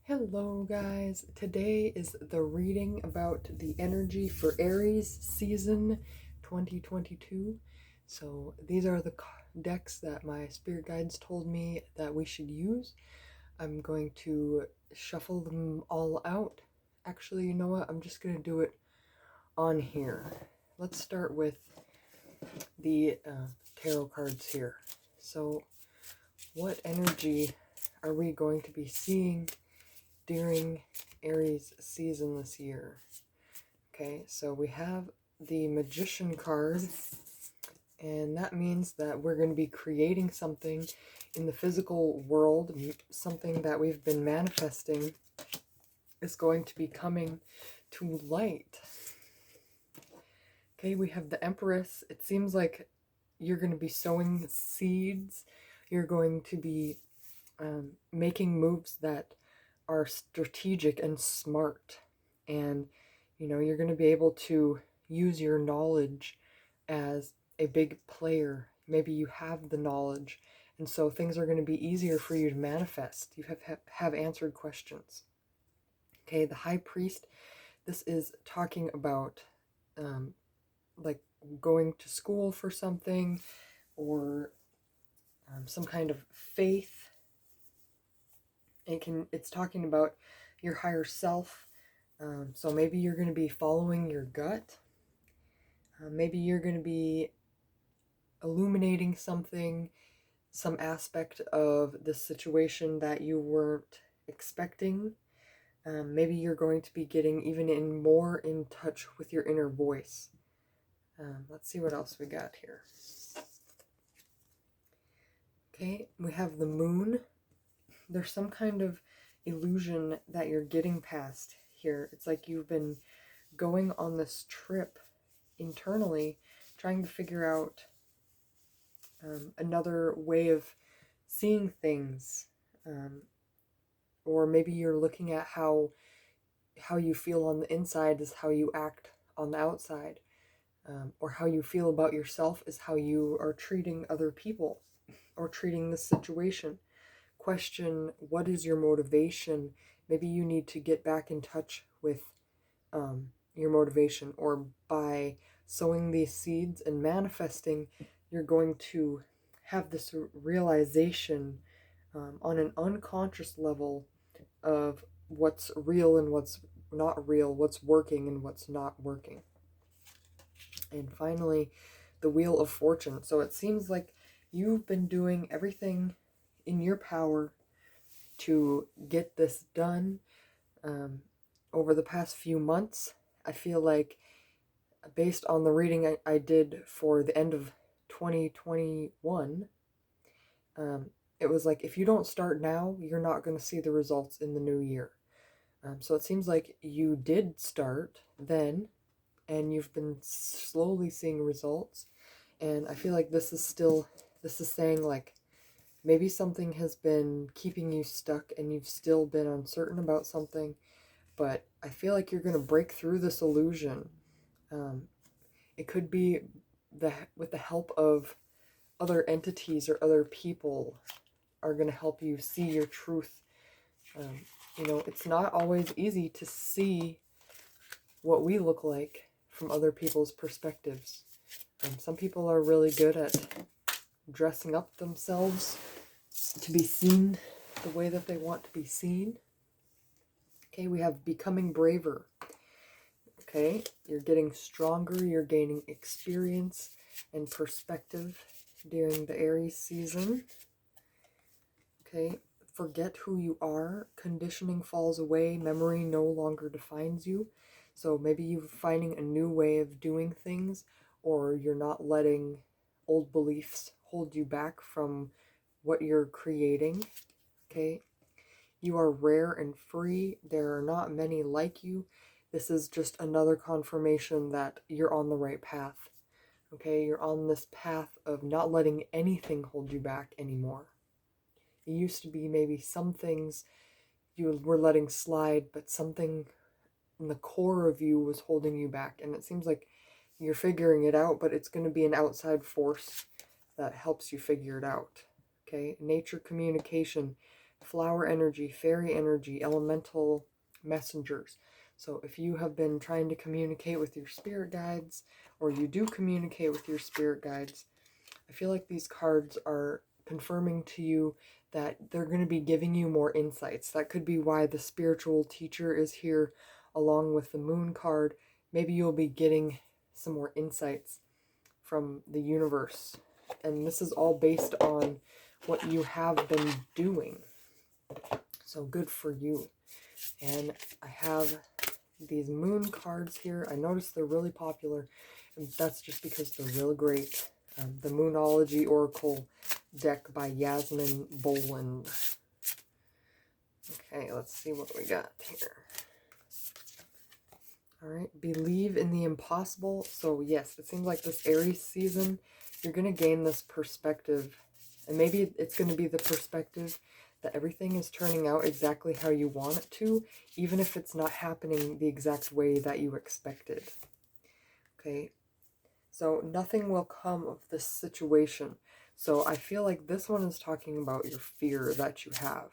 Hello guys, today is the reading about the energy for Aries season 2022. So these are the decks that my spirit guides told me that we should use. I'm going to shuffle them all out. Actually, you know what? I'm just going to do it on here. Let's start with the tarot cards here. So what energy are we going to be seeing during Aries season this year? Okay, so we have the Magician card, and that means that we're going to be creating something in the physical world, something that we've been manifesting is going to be coming to light. Okay, we have the Empress. It seems like you're going to be sowing seeds. You're going to be making moves that are strategic and smart, and you're going to be able to use your knowledge as a big player. Maybe you have the knowledge, and so things are going to be easier for you to manifest. You have answered questions. Okay, the High Priest, this is talking about like going to school for something, or some kind of faith. It's talking about your higher self. So maybe you're going to be following your gut. Maybe you're going to be illuminating something, some aspect of the situation that you weren't expecting. Maybe you're going to be getting even more in touch with your inner voice. Let's see what else we got here. Okay, we have the Moon. There's some kind of illusion that you're getting past here. It's like you've been going on this trip internally, trying to figure out another way of seeing things, or maybe you're looking at how you feel on the inside is how you act on the outside, or how you feel about yourself is how you are treating other people or treating the situation. Question, what is your motivation? Maybe you need to get back in touch with your motivation, or by sowing these seeds and manifesting, you're going to have this realization on an unconscious level of what's real and what's not real, what's working and what's not working. And finally, the Wheel of Fortune. So it seems like you've been doing everything in your power to get this done over the past few months. I feel like, based on the reading I did for the end of 2021, it was like, if you don't start now, you're not going to see the results in the new year. So it seems like you did start then, and you've been slowly seeing results. And I feel like this is saying, like, maybe something has been keeping you stuck and you've still been uncertain about something, but I feel like you're going to break through this illusion. It could be with the help of other entities or other people are going to help you see your truth. It's not always easy to see what we look like from other people's perspectives. Some people are really good at dressing up themselves to be seen the way that they want to be seen. Okay, we have becoming braver. Okay, you're getting stronger, you're gaining experience and perspective during the Aries season. Okay, forget who you are. Conditioning falls away. Memory no longer defines you. So maybe you're finding a new way of doing things, or you're not letting old beliefs hold you back from what you're creating. Okay, you are rare and free. There are not many like you. This is just another confirmation that you're on the right path. Okay, you're on this path of not letting anything hold you back anymore. It used to be maybe some things you were letting slide, but something in the core of you was holding you back. And it seems like you're figuring it out, but it's going to be an outside force that helps you figure it out. Okay, nature communication. flower energy, fairy energy, elemental messengers. So if you have been trying to communicate with your spirit guides, or you do communicate with your spirit guides, I feel like these cards are confirming to you that they're going to be giving you more insights. That could be why the spiritual teacher is here along with the moon card. Maybe you'll be getting some more insights from the universe. And this is all based on what you have been doing. So good for you. And I have these moon cards here. I noticed they're really popular, and that's just because they're really great. The Moonology Oracle deck by Yasmin Boland. Okay, let's see what we got here. Alright, believe in the impossible. So yes, it seems like this Aries season, you're going to gain this perspective. And maybe it's going to be the perspective that everything is turning out exactly how you want it to, even if it's not happening the exact way that you expected. Okay, so nothing will come of this situation. So I feel like this one is talking about your fear that you have.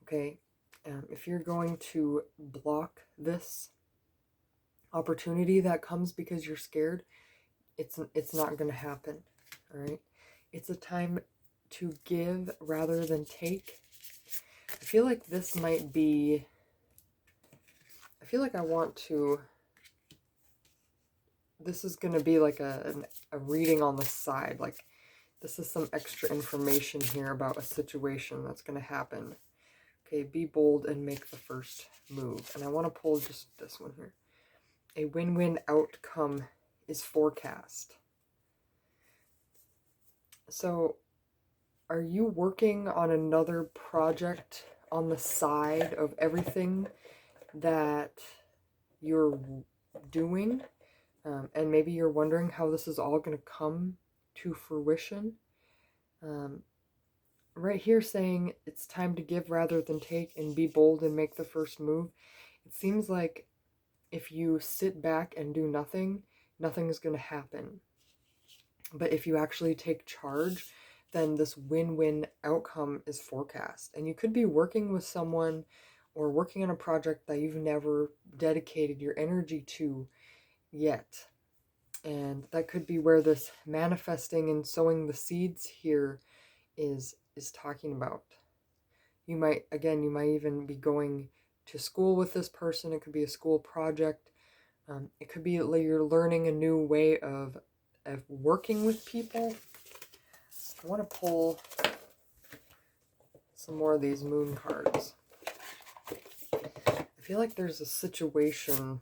Okay, if you're going to block this opportunity that comes because you're scared, it's not going to happen. All right, it's a time to give rather than take. I feel like this might be, I feel like I want to, this is going to be like a reading on the side. Like this is some extra information here about a situation that's going to happen. Okay, be bold and make the first move. And I want to pull just this one here. A win-win outcome is forecast. So are you working on another project on the side of everything that you're doing? And maybe you're wondering how this is all going to come to fruition. Right here saying it's time to give rather than take and be bold and make the first move. It seems like if you sit back and do nothing, nothing is going to happen. But if you actually take charge, then this win-win outcome is forecast. And you could be working with someone or working on a project that you've never dedicated your energy to yet. And that could be where this manifesting and sowing the seeds here is talking about. You might even be going to school with this person. It could be a school project. It could be like you're learning a new way of working with people. I want to pull some more of these moon cards. I feel like there's a situation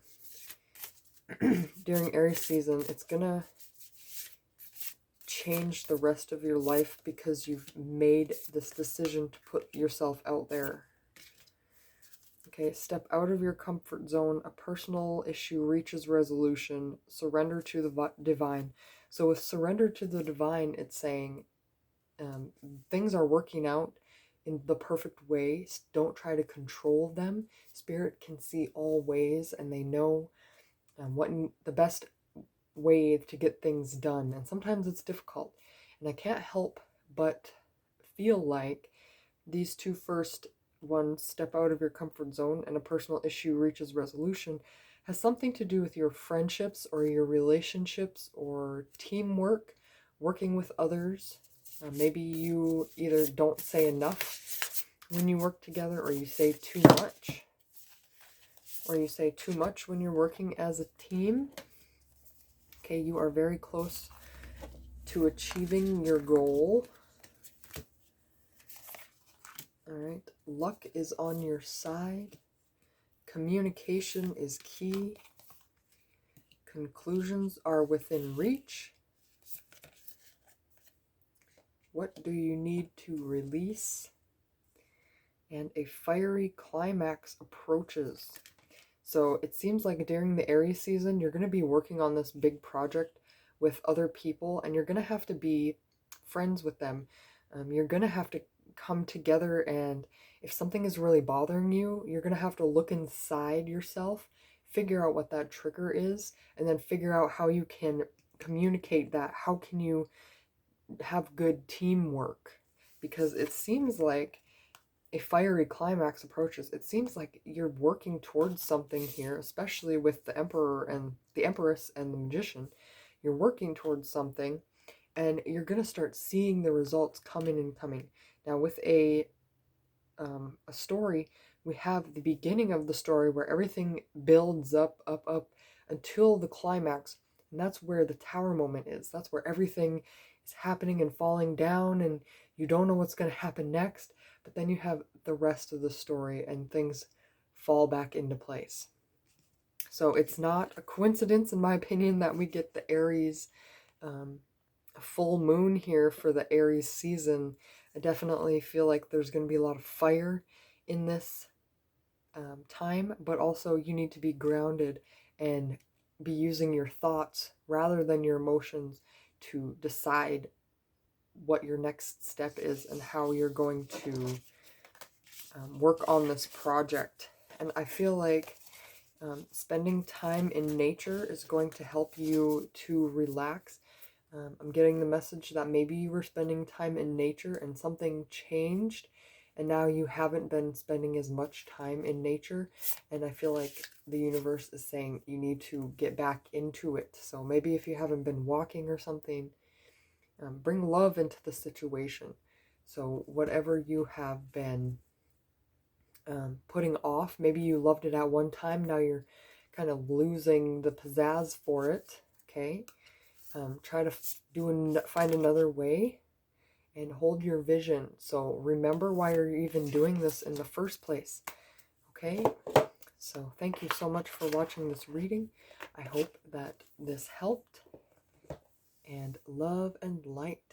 during Aries season. It's gonna change the rest of your life because you've made this decision to put yourself out there. Okay, step out of your comfort zone. A personal issue reaches resolution. Surrender to the divine. So with surrender to the divine, it's saying things are working out in the perfect way. Don't try to control them. Spirit can see all ways, and they know what the best way to get things done. And sometimes it's difficult. And I can't help but feel like these two first ones, step out of your comfort zone and a personal issue reaches resolution, has something to do with your friendships or your relationships or teamwork, working with others. Maybe you either don't say enough when you work together, or you say too much. Or you say too much when you're working as a team. Okay, you are very close to achieving your goal. All right, luck is on your side. Communication is key. Conclusions are within reach. What do you need to release? And a fiery climax approaches. So it seems like during the Aries season, you're going to be working on this big project with other people, and you're going to have to be friends with them. You're going to have to come together, and if something is really bothering you, you're going to have to look inside yourself, figure out what that trigger is, and then figure out how you can communicate that. How can you have good teamwork? Because it seems like a fiery climax approaches. It seems like you're working towards something here, especially with the Emperor and the Empress and the Magician. You're working towards something, and you're going to start seeing the results coming and coming. Now, with a story, we have the beginning of the story where everything builds up, up, up until the climax. And that's where the tower moment is. That's where everything is happening and falling down, and you don't know what's going to happen next. But then you have the rest of the story, and things fall back into place. So it's not a coincidence, in my opinion, that we get the Aries full moon here for the Aries season. I definitely feel like there's going to be a lot of fire in this time, but also you need to be grounded and be using your thoughts rather than your emotions to decide what your next step is and how you're going to work on this project. And I feel like spending time in nature is going to help you to relax. I'm getting the message that maybe you were spending time in nature and something changed, and now you haven't been spending as much time in nature. And I feel like the universe is saying you need to get back into it. So maybe if you haven't been walking or something, bring love into the situation. So whatever you have been putting off, maybe you loved it at one time, now you're kind of losing the pizzazz for it, okay? Try to find another way and hold your vision. So remember why you're even doing this in the first place, okay? So thank you so much for watching this reading. I hope that this helped, and love and light.